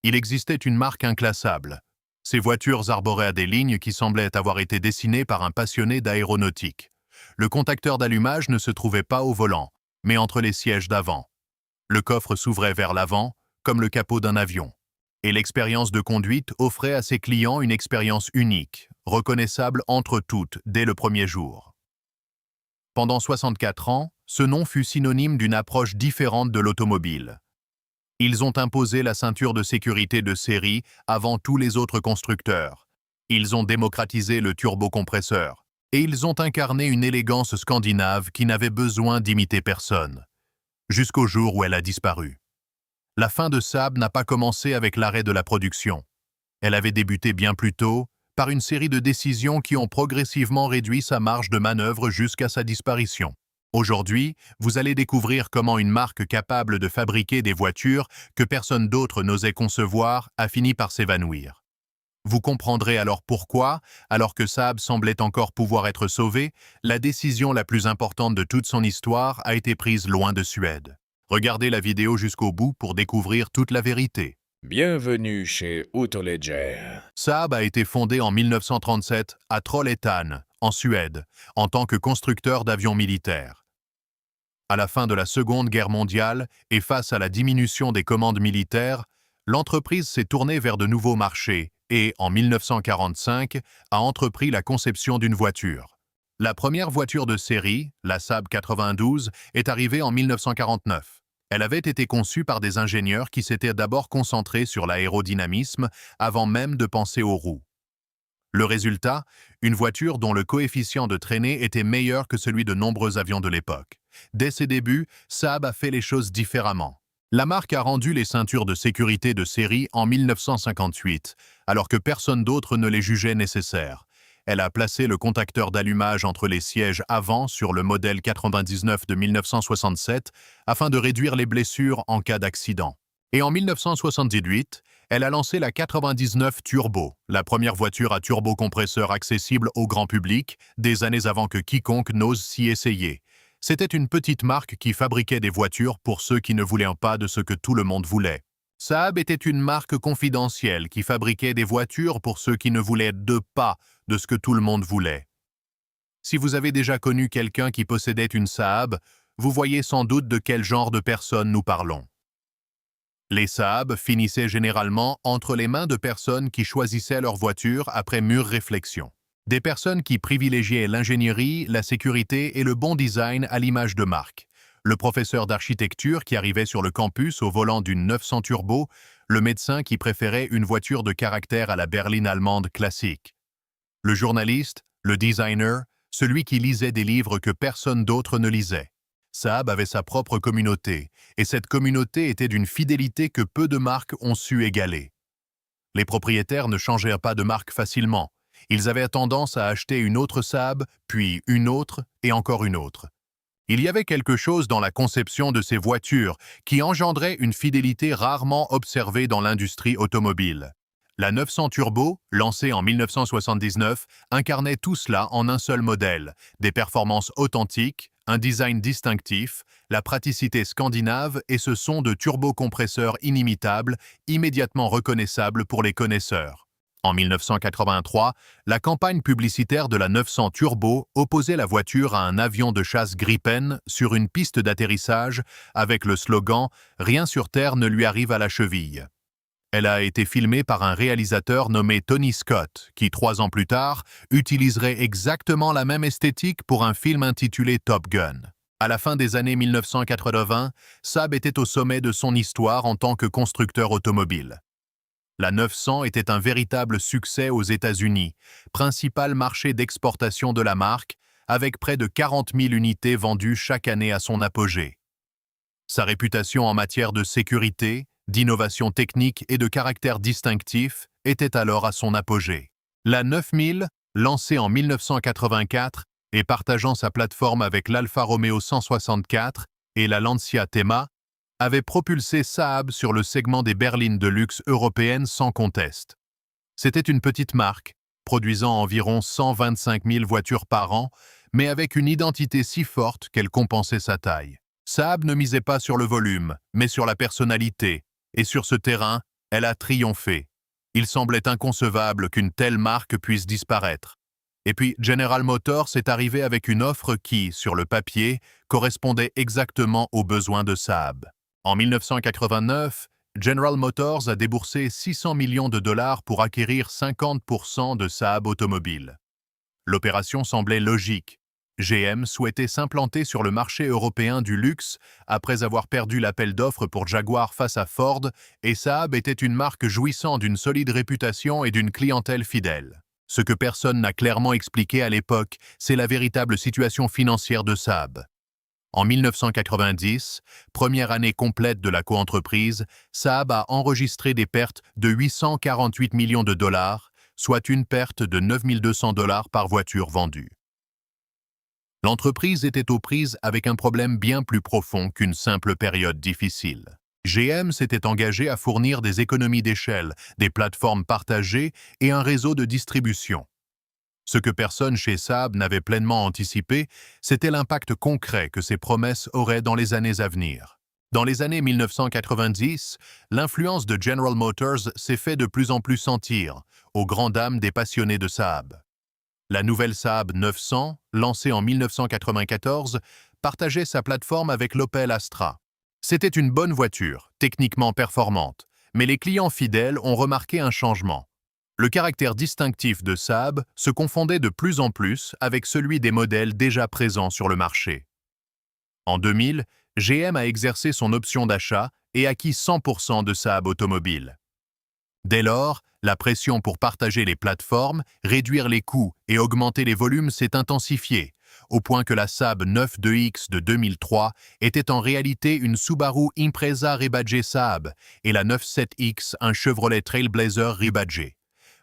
Il existait une marque inclassable. Ces voitures arboraient des lignes qui semblaient avoir été dessinées par un passionné d'aéronautique. Le contacteur d'allumage ne se trouvait pas au volant, mais entre les sièges d'avant. Le coffre s'ouvrait vers l'avant, comme le capot d'un avion. Et l'expérience de conduite offrait à ses clients une expérience unique, reconnaissable entre toutes dès le premier jour. Pendant 64 ans, ce nom fut synonyme d'une approche différente de l'automobile. Ils ont imposé la ceinture de sécurité de série avant tous les autres constructeurs. Ils ont démocratisé le turbocompresseur. Et ils ont incarné une élégance scandinave qui n'avait besoin d'imiter personne. Jusqu'au jour où elle a disparu. La fin de Saab n'a pas commencé avec l'arrêt de la production. Elle avait débuté bien plus tôt, par une série de décisions qui ont progressivement réduit sa marge de manœuvre jusqu'à sa disparition. Aujourd'hui, vous allez découvrir comment une marque capable de fabriquer des voitures que personne d'autre n'osait concevoir a fini par s'évanouir. Vous comprendrez alors pourquoi, alors que Saab semblait encore pouvoir être sauvé, la décision la plus importante de toute son histoire a été prise loin de Suède. Regardez la vidéo jusqu'au bout pour découvrir toute la vérité. Bienvenue chez Autoledger. Saab a été fondé en 1937 à Trollhättan, en Suède, en tant que constructeur d'avions militaires. À la fin de la Seconde Guerre mondiale et face à la diminution des commandes militaires, l'entreprise s'est tournée vers de nouveaux marchés et, en 1945, a entrepris la conception d'une voiture. La première voiture de série, la Saab 92, est arrivée en 1949. Elle avait été conçue par des ingénieurs qui s'étaient d'abord concentrés sur l'aérodynamisme avant même de penser aux roues. Le résultat, une voiture dont le coefficient de traînée était meilleur que celui de nombreux avions de l'époque. Dès ses débuts, Saab a fait les choses différemment. La marque a rendu les ceintures de sécurité de série en 1958, alors que personne d'autre ne les jugeait nécessaires. Elle a placé le contacteur d'allumage entre les sièges avant sur le modèle 99 de 1967 afin de réduire les blessures en cas d'accident. Et en 1978, elle a lancé la 99 Turbo, la première voiture à turbocompresseur accessible au grand public, des années avant que quiconque n'ose s'y essayer. C'était une petite marque qui fabriquait des voitures pour ceux qui ne voulaient pas de ce que tout le monde voulait. Saab était une marque confidentielle qui fabriquait des voitures pour ceux qui ne voulaient pas de ce que tout le monde voulait. Si vous avez déjà connu quelqu'un qui possédait une Saab, vous voyez sans doute de quel genre de personne nous parlons. Les Saab finissaient généralement entre les mains de personnes qui choisissaient leur voiture après mûre réflexion. Des personnes qui privilégiaient l'ingénierie, la sécurité et le bon design à l'image de marque. Le professeur d'architecture qui arrivait sur le campus au volant d'une 900 Turbo, le médecin qui préférait une voiture de caractère à la berline allemande classique. Le journaliste, le designer, celui qui lisait des livres que personne d'autre ne lisait. Saab avait sa propre communauté, et cette communauté était d'une fidélité que peu de marques ont su égaler. Les propriétaires ne changèrent pas de marque facilement. Ils avaient tendance à acheter une autre Saab, puis une autre et encore une autre. Il y avait quelque chose dans la conception de ces voitures qui engendrait une fidélité rarement observée dans l'industrie automobile. La 900 Turbo, lancée en 1979, incarnait tout cela en un seul modèle, des performances authentiques, un design distinctif, la praticité scandinave et ce son de turbocompresseur inimitable, immédiatement reconnaissable pour les connaisseurs. En 1983, la campagne publicitaire de la 900 Turbo opposait la voiture à un avion de chasse Gripen sur une piste d'atterrissage avec le slogan « Rien sur Terre ne lui arrive à la cheville ». Elle a été filmée par un réalisateur nommé Tony Scott, qui 3 ans plus tard utiliserait exactement la même esthétique pour un film intitulé Top Gun. À la fin des années 1980, Saab était au sommet de son histoire en tant que constructeur automobile. La 900 était un véritable succès aux États-Unis, principal marché d'exportation de la marque, avec près de 40 000 unités vendues chaque année à son apogée. Sa réputation en matière de sécurité, d'innovation technique et de caractère distinctif était alors à son apogée. La 9000, lancée en 1984 et partageant sa plateforme avec l'Alfa Romeo 164 et la Lancia Thema, avait propulsé Saab sur le segment des berlines de luxe européennes sans conteste. C'était une petite marque, produisant environ 125 000 voitures par an, mais avec une identité si forte qu'elle compensait sa taille. Saab ne misait pas sur le volume, mais sur la personnalité, et sur ce terrain, Elle a triomphé. Il semblait inconcevable qu'une telle marque puisse disparaître. Et puis General Motors est arrivé avec une offre qui, sur le papier, correspondait exactement aux besoins de Saab. En 1989, General Motors a déboursé 600 millions de dollars pour acquérir 50% de Saab Automobile. L'opération semblait logique. GM souhaitait s'implanter sur le marché européen du luxe après avoir perdu l'appel d'offres pour Jaguar face à Ford, et Saab était une marque jouissant d'une solide réputation et d'une clientèle fidèle. Ce que personne n'a clairement expliqué à l'époque, c'est la véritable situation financière de Saab. En 1990, première année complète de la coentreprise, Saab a enregistré des pertes de 848 millions de dollars, soit une perte de 9 200 dollars par voiture vendue. L'entreprise était aux prises avec un problème bien plus profond qu'une simple période difficile. GM s'était engagé à fournir des économies d'échelle, des plateformes partagées et un réseau de distribution. Ce que personne chez Saab n'avait pleinement anticipé, c'était l'impact concret que ces promesses auraient dans les années à venir. Dans les années 1990, l'influence de General Motors s'est fait de plus en plus sentir, aux grandes dames des passionnés de Saab. La nouvelle Saab 900, lancée en 1994, partageait sa plateforme avec l'Opel Astra. C'était une bonne voiture, techniquement performante, mais les clients fidèles ont remarqué un changement. Le caractère distinctif de Saab se confondait de plus en plus avec celui des modèles déjà présents sur le marché. En 2000, GM a exercé son option d'achat et acquis 100% de Saab Automobile. Dès lors, la pression pour partager les plateformes, réduire les coûts et augmenter les volumes s'est intensifiée, au point que la Saab 9-2X de 2003 était en réalité une Subaru Impreza rebadgée Saab et la 9-7X un Chevrolet Trailblazer rebadgé.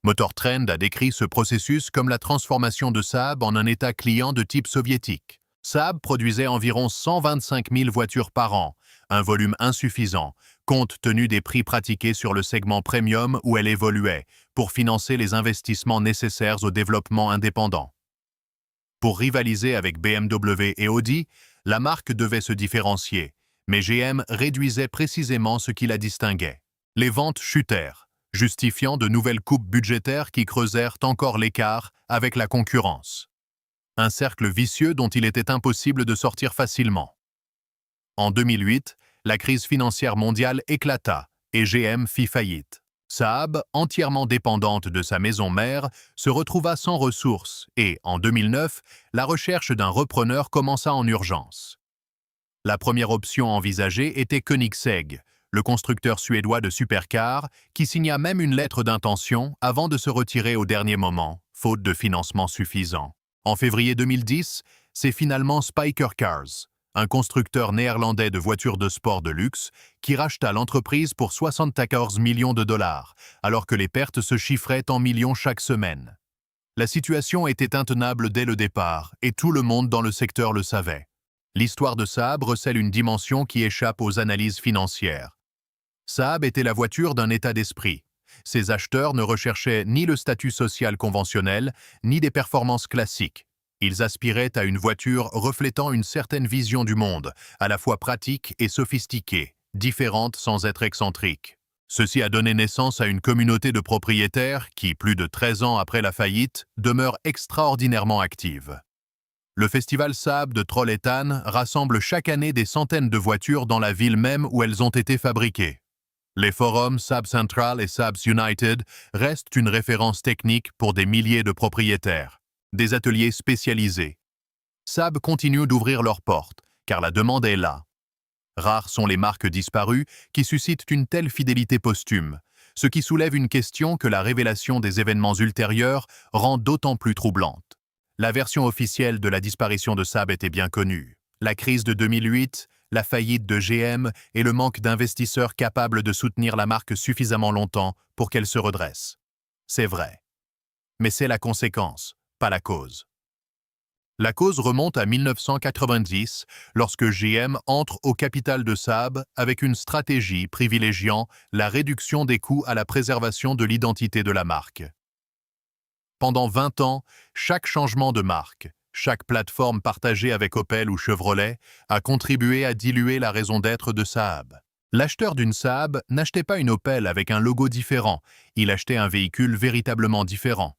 Motor Trend a décrit ce processus comme la transformation de Saab en un état client de type soviétique. Saab produisait environ 125 000 voitures par an, un volume insuffisant, compte tenu des prix pratiqués sur le segment premium où elle évoluait, pour financer les investissements nécessaires au développement indépendant. Pour rivaliser avec BMW et Audi, la marque devait se différencier, mais GM réduisait précisément ce qui la distinguait. Les ventes chutèrent, justifiant de nouvelles coupes budgétaires qui creusèrent encore l'écart avec la concurrence. Un cercle vicieux dont il était impossible de sortir facilement. En 2008, la crise financière mondiale éclata et GM fit faillite. Saab, entièrement dépendante de sa maison mère, se retrouva sans ressources et, en 2009, la recherche d'un repreneur commença en urgence. La première option envisagée était Koenigsegg, le constructeur suédois de supercars, qui signa même une lettre d'intention avant de se retirer au dernier moment, faute de financement suffisant. En février 2010, c'est finalement Spyker Cars, un constructeur néerlandais de voitures de sport de luxe, qui racheta l'entreprise pour 74 millions de dollars, alors que les pertes se chiffraient en millions chaque semaine. La situation était intenable dès le départ, et tout le monde dans le secteur le savait. L'histoire de Saab recèle une dimension qui échappe aux analyses financières. Saab était la voiture d'un état d'esprit. Ses acheteurs ne recherchaient ni le statut social conventionnel, ni des performances classiques. Ils aspiraient à une voiture reflétant une certaine vision du monde, à la fois pratique et sophistiquée, différente sans être excentrique. Ceci a donné naissance à une communauté de propriétaires qui, plus de 13 ans après la faillite, demeure extraordinairement active. Le festival Saab de Trollhättan rassemble chaque année des centaines de voitures dans la ville même où elles ont été fabriquées. Les forums Saab Central et Saabs United restent une référence technique pour des milliers de propriétaires. Des ateliers spécialisés. Saab continue d'ouvrir leurs portes, car la demande est là. Rares sont les marques disparues qui suscitent une telle fidélité posthume, ce qui soulève une question que la révélation des événements ultérieurs rend d'autant plus troublante. La version officielle de la disparition de Saab était bien connue. La crise de 2008, la faillite de GM et le manque d'investisseurs capables de soutenir la marque suffisamment longtemps pour qu'elle se redresse. C'est vrai. Mais c'est la conséquence, pas la cause. La cause remonte à 1990, lorsque GM entre au capital de Saab avec une stratégie privilégiant la réduction des coûts à la préservation de l'identité de la marque. Pendant 20 ans, chaque changement de marque, chaque plateforme partagée avec Opel ou Chevrolet a contribué à diluer la raison d'être de Saab. L'acheteur d'une Saab n'achetait pas une Opel avec un logo différent, il achetait un véhicule véritablement différent.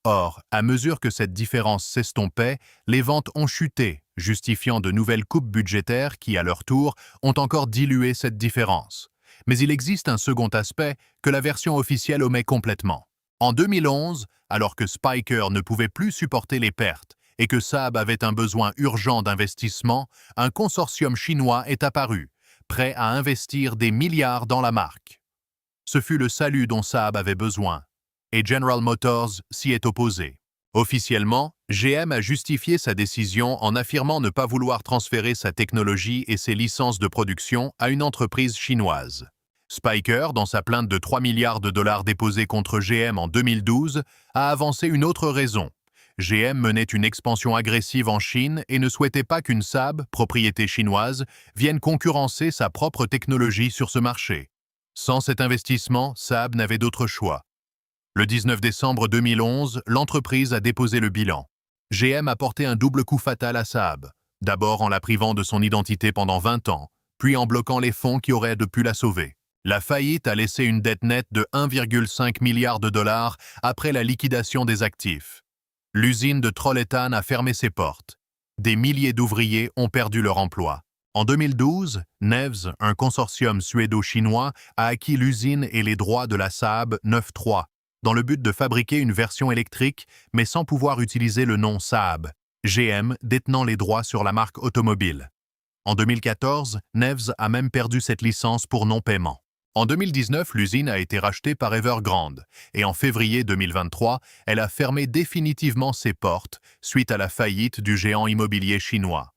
Or, à mesure que cette différence s'estompait, les ventes ont chuté, justifiant de nouvelles coupes budgétaires qui, à leur tour, ont encore dilué cette différence. Mais il existe un second aspect que la version officielle omet complètement. En 2011, alors que Spyker ne pouvait plus supporter les pertes et que Saab avait un besoin urgent d'investissement, un consortium chinois est apparu, prêt à investir des milliards dans la marque. Ce fut le salut dont Saab avait besoin, et General Motors s'y est opposé. Officiellement, GM a justifié sa décision en affirmant ne pas vouloir transférer sa technologie et ses licences de production à une entreprise chinoise. Spyker, dans sa plainte de 3 milliards de dollars déposée contre GM en 2012, a avancé une autre raison. GM menait une expansion agressive en Chine et ne souhaitait pas qu'une Saab, propriété chinoise, vienne concurrencer sa propre technologie sur ce marché. Sans cet investissement, Saab n'avait d'autre choix. Le 19 décembre 2011, l'entreprise a déposé le bilan. GM a porté un double coup fatal à Saab, d'abord en la privant de son identité pendant 20 ans, puis en bloquant les fonds qui auraient pu la sauver. La faillite a laissé une dette nette de 1,5 milliard de dollars après la liquidation des actifs. L'usine de Trollhättan a fermé ses portes. Des milliers d'ouvriers ont perdu leur emploi. En 2012, Nevs, un consortium suédo-chinois, a acquis l'usine et les droits de la Saab 9-3, dans le but de fabriquer une version électrique, mais sans pouvoir utiliser le nom Saab, GM détenant les droits sur la marque automobile. En 2014, Nevs a même perdu cette licence pour non-paiement. En 2019, l'usine a été rachetée par Evergrande, et en février 2023, elle a fermé définitivement ses portes suite à la faillite du géant immobilier chinois.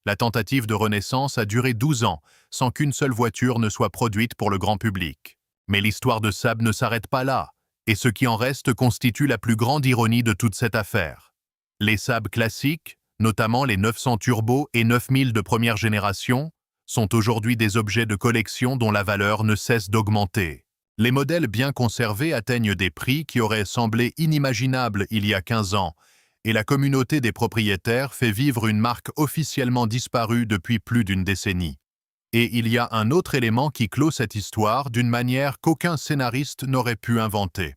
La tentative de renaissance a duré 12 ans, sans qu'une seule voiture ne soit produite pour le grand public. Mais l'histoire de Saab ne s'arrête pas là. Et ce qui en reste constitue la plus grande ironie de toute cette affaire. Les Saab classiques, notamment les 900 Turbo et 9000 de première génération, sont aujourd'hui des objets de collection dont la valeur ne cesse d'augmenter. Les modèles bien conservés atteignent des prix qui auraient semblé inimaginables il y a 15 ans, et la communauté des propriétaires fait vivre une marque officiellement disparue depuis plus d'une décennie. Et il y a un autre élément qui clôt cette histoire d'une manière qu'aucun scénariste n'aurait pu inventer.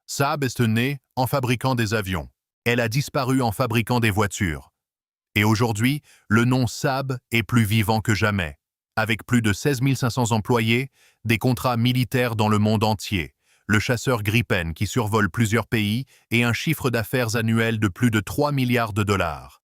Saab est née en fabriquant des avions. Elle a disparu en fabriquant des voitures. Et aujourd'hui, le nom Saab est plus vivant que jamais. Avec plus de 16 500 employés, des contrats militaires dans le monde entier, le chasseur Gripen qui survole plusieurs pays et un chiffre d'affaires annuel de plus de 3 milliards de dollars.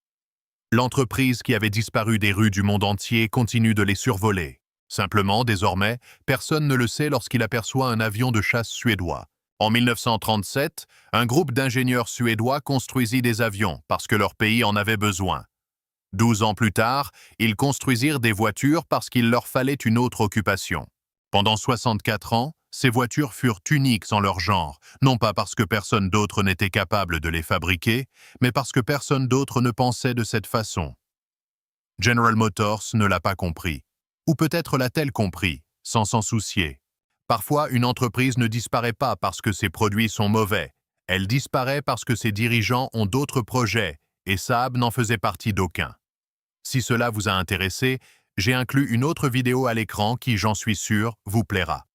L'entreprise qui avait disparu des rues du monde entier continue de les survoler. Simplement, désormais, personne ne le sait lorsqu'il aperçoit un avion de chasse suédois. En 1937, un groupe d'ingénieurs suédois construisit des avions parce que leur pays en avait besoin. 12 ans plus tard, ils construisirent des voitures parce qu'il leur fallait une autre occupation. Pendant 64 ans, ces voitures furent uniques en leur genre, non pas parce que personne d'autre n'était capable de les fabriquer, mais parce que personne d'autre ne pensait de cette façon. General Motors ne l'a pas compris. Ou peut-être l'a-t-elle compris, sans s'en soucier. Parfois, une entreprise ne disparaît pas parce que ses produits sont mauvais. Elle disparaît parce que ses dirigeants ont d'autres projets, et Saab n'en faisait partie d'aucun. Si cela vous a intéressé, j'ai inclus une autre vidéo à l'écran qui, j'en suis sûr, vous plaira.